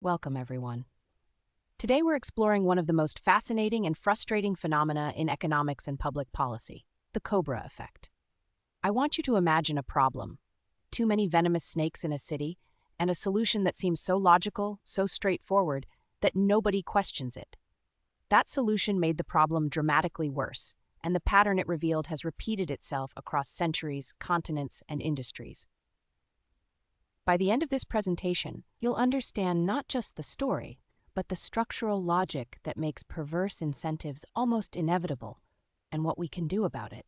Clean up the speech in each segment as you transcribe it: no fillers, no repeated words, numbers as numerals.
Welcome, everyone. Today we're exploring one of the most fascinating and frustrating phenomena in economics and public policy, the Cobra effect. I want you to imagine a problem: too many venomous snakes in a city, and a solution that seems so logical, so straightforward, that nobody questions it. That solution made the problem dramatically worse, and the pattern it revealed has repeated itself across centuries, continents, and industries. By the end of this presentation, you'll understand not just the story, but the structural logic that makes perverse incentives almost inevitable, and what we can do about it.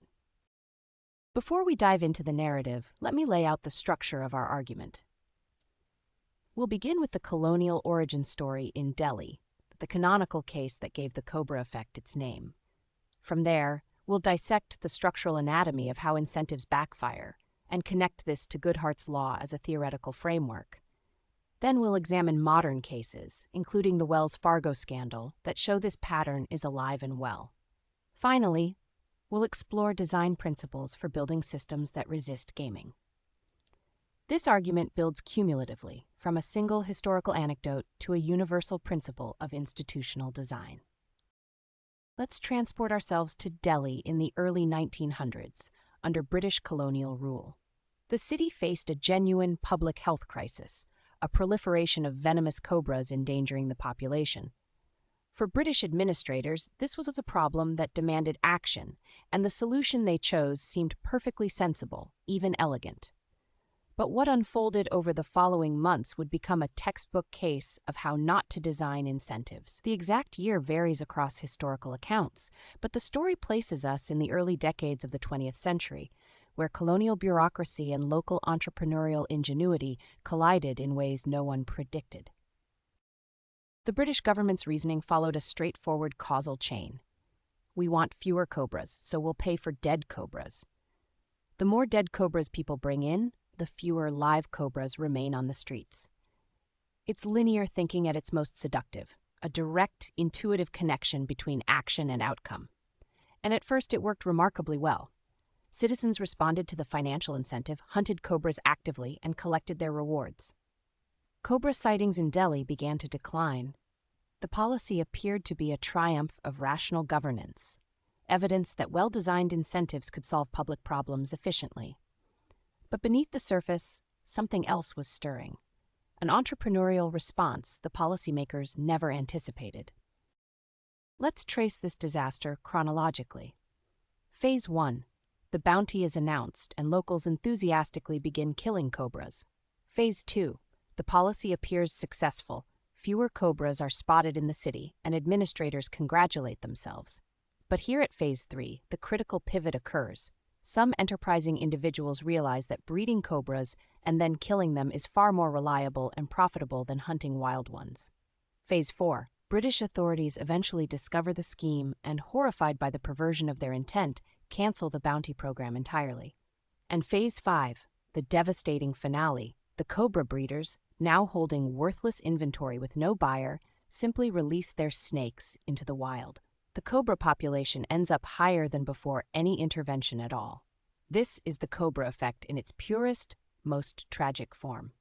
Before we dive into the narrative, let me lay out the structure of our argument. We'll begin with the colonial origin story in Delhi, the canonical case that gave the Cobra effect its name. From there, we'll dissect the structural anatomy of how incentives backfire, and connect this to Goodhart's law as a theoretical framework. Then we'll examine modern cases, including the Wells Fargo scandal, that show this pattern is alive and well. Finally, we'll explore design principles for building systems that resist gaming. This argument builds cumulatively, from a single historical anecdote to a universal principle of institutional design. Let's transport ourselves to Delhi in the early 1900s, under British colonial rule. The city faced a genuine public health crisis, a proliferation of venomous cobras endangering the population. For British administrators, this was a problem that demanded action, and the solution they chose seemed perfectly sensible, even elegant. But what unfolded over the following months would become a textbook case of how not to design incentives. The exact year varies across historical accounts, but the story places us in the early decades of the 20th century, where colonial bureaucracy and local entrepreneurial ingenuity collided in ways no one predicted. The British government's reasoning followed a straightforward causal chain. We want fewer cobras, so we'll pay for dead cobras. The more dead cobras people bring in, the fewer live cobras remain on the streets. It's linear thinking at its most seductive, a direct, intuitive connection between action and outcome. And at first it worked remarkably well. Citizens responded to the financial incentive, hunted cobras actively, and collected their rewards. Cobra sightings in Delhi began to decline. The policy appeared to be a triumph of rational governance, evidence that well-designed incentives could solve public problems efficiently. But beneath the surface, something else was stirring, an entrepreneurial response the policymakers never anticipated. Let's trace this disaster chronologically. Phase 1. The bounty is announced, and locals enthusiastically begin killing cobras. Phase 2. The policy appears successful. Fewer cobras are spotted in the city, and administrators congratulate themselves. But here at Phase 3, the critical pivot occurs. Some enterprising individuals realize that breeding cobras and then killing them is far more reliable and profitable than hunting wild ones. Phase 4. British authorities eventually discover the scheme and, horrified by the perversion of their intent, cancel the bounty program entirely. And Phase 5, the devastating finale, the cobra breeders, now holding worthless inventory with no buyer, simply release their snakes into the wild. The cobra population ends up higher than before any intervention at all. This is the Cobra effect in its purest, most tragic form.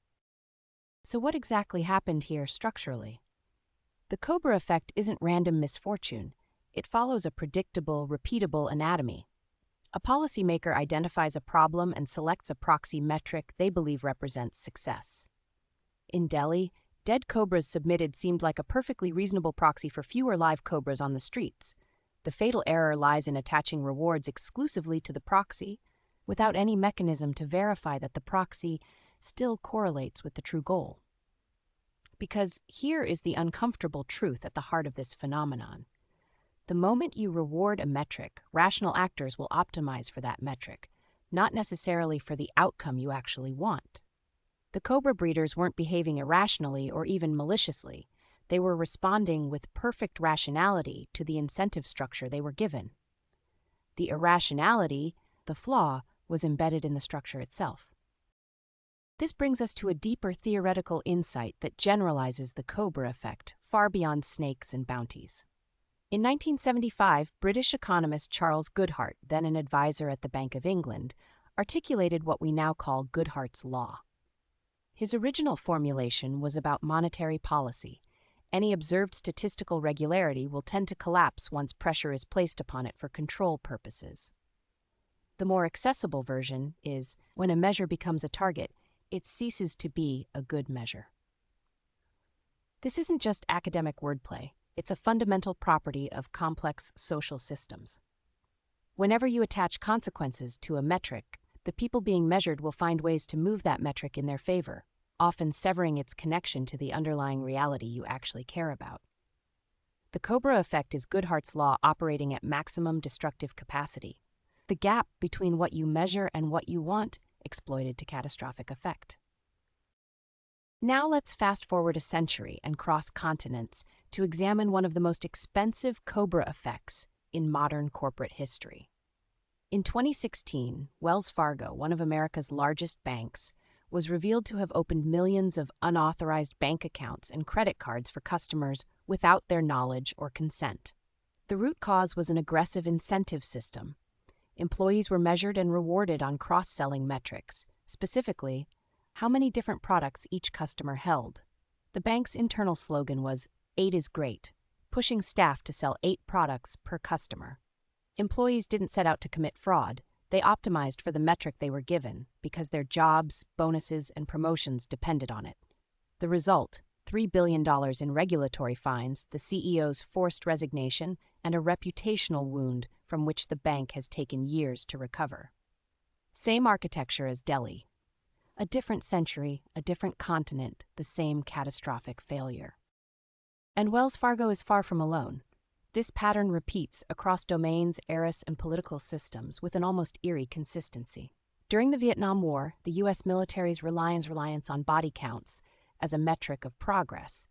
So what exactly happened here structurally? The Cobra effect isn't random misfortune. It follows a predictable, repeatable anatomy. A policymaker identifies a problem and selects a proxy metric they believe represents success. In Delhi, dead cobras submitted seemed like a perfectly reasonable proxy for fewer live cobras on the streets. The fatal error lies in attaching rewards exclusively to the proxy, without any mechanism to verify that the proxy still correlates with the true goal. Because here is the uncomfortable truth at the heart of this phenomenon. The moment you reward a metric, rational actors will optimize for that metric, not necessarily for the outcome you actually want. The cobra breeders weren't behaving irrationally or even maliciously. They were responding with perfect rationality to the incentive structure they were given. The irrationality, the flaw, was embedded in the structure itself. This brings us to a deeper theoretical insight that generalizes the Cobra effect far beyond snakes and bounties. In 1975, British economist Charles Goodhart, then an advisor at the Bank of England, articulated what we now call Goodhart's law. His original formulation was about monetary policy. Any observed statistical regularity will tend to collapse once pressure is placed upon it for control purposes. The more accessible version is, when a measure becomes a target, it ceases to be a good measure. This isn't just academic wordplay, it's a fundamental property of complex social systems. Whenever you attach consequences to a metric, the people being measured will find ways to move that metric in their favor, often severing its connection to the underlying reality you actually care about. The Cobra effect is Goodhart's law operating at maximum destructive capacity. The gap between what you measure and what you want exploited to catastrophic effect. Now let's fast forward a century and cross continents to examine one of the most expensive Cobra effects in modern corporate history. In 2016, Wells Fargo, one of America's largest banks, was revealed to have opened millions of unauthorized bank accounts and credit cards for customers without their knowledge or consent. The root cause was an aggressive incentive system. Employees were measured and rewarded on cross-selling metrics, specifically, how many different products each customer held. The bank's internal slogan was, "8 is great," pushing staff to sell 8 products per customer. Employees didn't set out to commit fraud. They optimized for the metric they were given because their jobs, bonuses, and promotions depended on it. The result, $3 billion in regulatory fines, the CEO's forced resignation, and a reputational wound from which the bank has taken years to recover. Same architecture as Delhi. A different century, a different continent, the same catastrophic failure. And Wells Fargo is far from alone. This pattern repeats across domains, eras, and political systems with an almost eerie consistency. During the Vietnam War, the U.S. military's reliance on body counts as a metric of progress,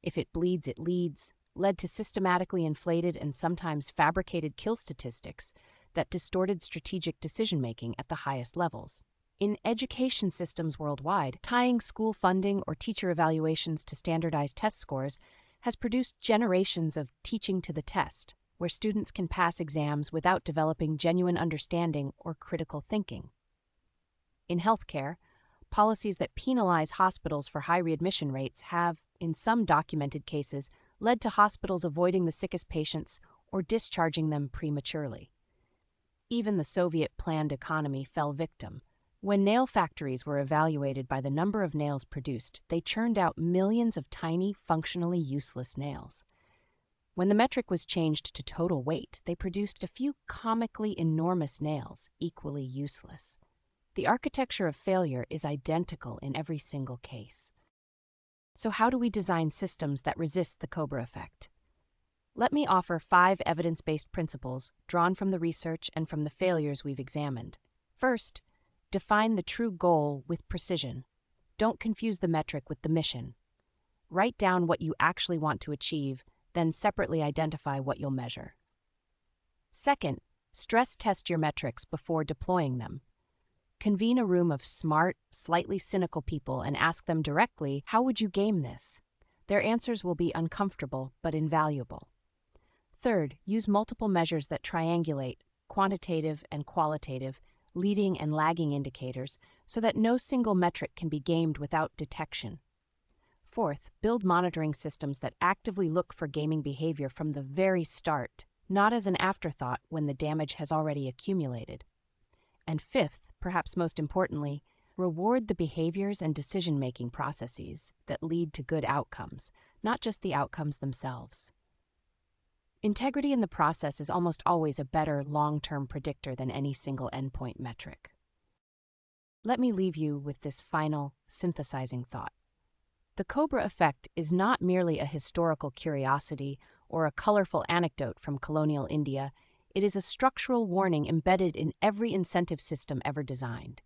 if it bleeds, it leads, led to systematically inflated and sometimes fabricated kill statistics that distorted strategic decision-making at the highest levels. In education systems worldwide, tying school funding or teacher evaluations to standardized test scores has produced generations of teaching to the test, where students can pass exams without developing genuine understanding or critical thinking. In healthcare, policies that penalize hospitals for high readmission rates have, in some documented cases, led to hospitals avoiding the sickest patients or discharging them prematurely. Even the Soviet planned economy fell victim. When nail factories were evaluated by the number of nails produced, they churned out millions of tiny, functionally useless nails. When the metric was changed to total weight, they produced a few comically enormous nails, equally useless. The architecture of failure is identical in every single case. So how do we design systems that resist the Cobra effect? Let me offer 5 evidence-based principles drawn from the research and from the failures we've examined. First, define the true goal with precision. Don't confuse the metric with the mission. Write down what you actually want to achieve, then separately identify what you'll measure. Second, stress test your metrics before deploying them. Convene a room of smart, slightly cynical people and ask them directly, how would you game this? Their answers will be uncomfortable but invaluable. Third, use multiple measures that triangulate, quantitative and qualitative, leading and lagging indicators, so that no single metric can be gamed without detection. Fourth, build monitoring systems that actively look for gaming behavior from the very start, not as an afterthought when the damage has already accumulated. And fifth, perhaps most importantly, reward the behaviors and decision-making processes that lead to good outcomes, not just the outcomes themselves. Integrity in the process is almost always a better long-term predictor than any single endpoint metric. Let me leave you with this final, synthesizing thought. The Cobra effect is not merely a historical curiosity or a colorful anecdote from colonial India. It is a structural warning embedded in every incentive system ever designed.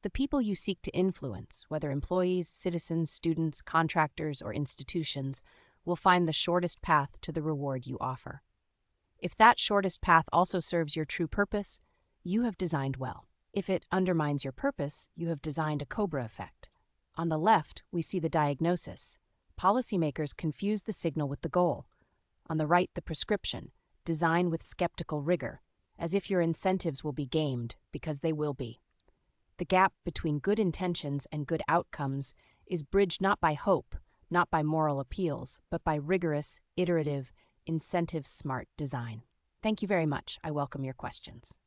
The people you seek to influence, whether employees, citizens, students, contractors, or institutions, will find the shortest path to the reward you offer. If that shortest path also serves your true purpose, you have designed well. If it undermines your purpose, you have designed a Cobra effect. On the left, we see the diagnosis. Policymakers confuse the signal with the goal. On the right, the prescription. Design with skeptical rigor, as if your incentives will be gamed, because they will be. The gap between good intentions and good outcomes is bridged not by hope, not by moral appeals, but by rigorous, iterative, incentive-smart design. Thank you very much. I welcome your questions.